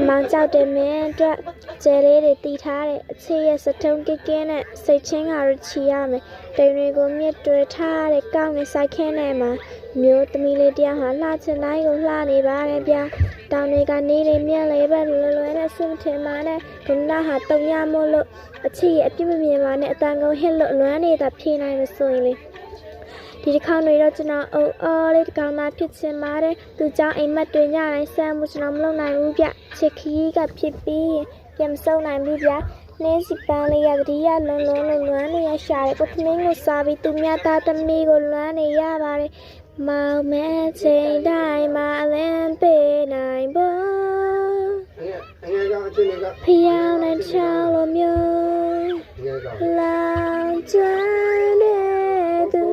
မောင်ကြောက်တယ်မင်းအတွက်ကျဲလေးတွေတီးထားတဲ့အချစ်ရဲ့စထုံးကကင်းနဲ့စိတ်ချင်းကရချီရမယ်တိမ်တွေကိုမြစ်တွေ့ထားတဲ့ကောင်းနဲ့စိုက်ခင်းထဲမှာမျိုးသမီးလေးတယောက်ဟာလှချင်တိုင်းကိုလှနေပါတယ်ဗျာတောင်တွေကနေတွေမြက်လေးပဲလွယ်နဲ့စွန့်ထင်ပါနဲ့ဒုနာဟာတုံရမို့လို့အချစ်ရဲ့အပြစ်မမြင်ပါနဲ့အတန်ကုန်ဟစ်လို့လွမ်းနေတာဖြေနိုင်လို့ဆိုရင်လေဒီတစ်ခါနေတော့ကျွန်တော်အော်လေးတကောင်သားဖြစ်ချင်ပါတယ်သူကြောင့်အိမ်မက်တွေညတိုင်းဆမ်းမှုကျွန်တော်မလုပ်နိုင်ဘူးဗျချစ်ခီးကဖြစ်ပြီးပြန်မစုံနိုင်ဘူးဗျနင်းစီပန်းလေးရတတိယလုံးလုံးလွမ်းနေရရှာတယ်ကိုသမင်းကိုစားပြီးသူမြတ်သားသမီးကိုလွမ်းနေရပါတယ်မောင်မဲချိန်တိုင်းမှာလမ်းပေးနိုင်ဖို့ဖျောင်းနဲ့ချောင်းလိုမျိုးလောင်ကျွမ်းတဲ့သူ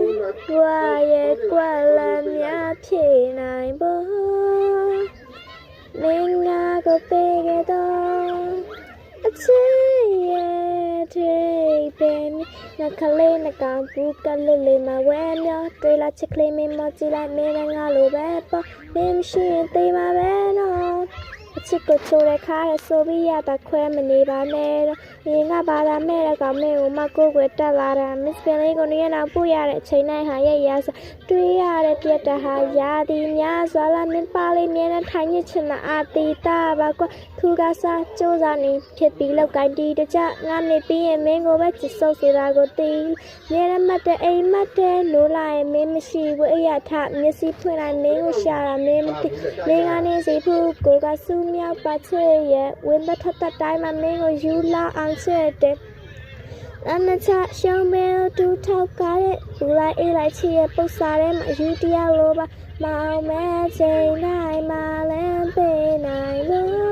ဘွားရဲ့ကွက်လမ်းများဖြေနိုင်ဖို့မင်းငါကိုပေးခဲ့တော့အချစ်ရဲ့ထိပင်နှကလေးနှကောင်ဘူးကလေးလေးမဝဲမျောတွေ့လာချစ်ကလေးမင်းမကြည့်လိုက်မင်းငါလိုပဲပေါ့မင်းမရှိရင်သိမှာပဲနော်အချစ်ကိုချိုးတဲ့ခါရဆိုပြီးရတာခွဲမနေပါနဲ့တော့ဒီငါဘာသာမဲ့တဲ့ကောင်မင်းကိုမကိုကိုတက်လာတာမစ်ပင်လေးကိုနေရအောင်ပို့ရတဲ့အချိန်တိုင်းဟာရဲ့ရစတွေးရတဲ့ပြတ်တဟာရာဒီများစွာလာမင်းပါလေးမြဲတဲ့ထိုင်ညစ်ချင်တာအာတီတာပါကွာသူကစားစူးစမ်းနေဖြစ်ပြီးလောက်ကိုင်းတီတကြငါနေပြီးရင်မင်းကိုပဲချစ်ဆုပ်စေတာကိုတီးမြဲတဲ့မတ်တဲ့အိမ်မတ်တဲ့လိုလာရင်မင်းမရှိဘူးအရာထမျက်စိဖွင့်လိုက်မင်းကိုရှာတာမင်းမသိမင်းကနေစီဖို့ကိုကစူးမြောက်ပါချေရဲ့ဝင်းသက်ထက်တိုင်းမှာမင်းကိုယူလာအောင်ချစ်တဲ့အနချရှောင်းမဲတူထောက်ကားတဲ့ဘူလိုက်အေးလိုက်ချီရဲ့ပုတ်စားထဲမှာယူတရားလိုပါမောင်မဲချိန်တိုင်းမှာလမ်းပေးနိုင်လို့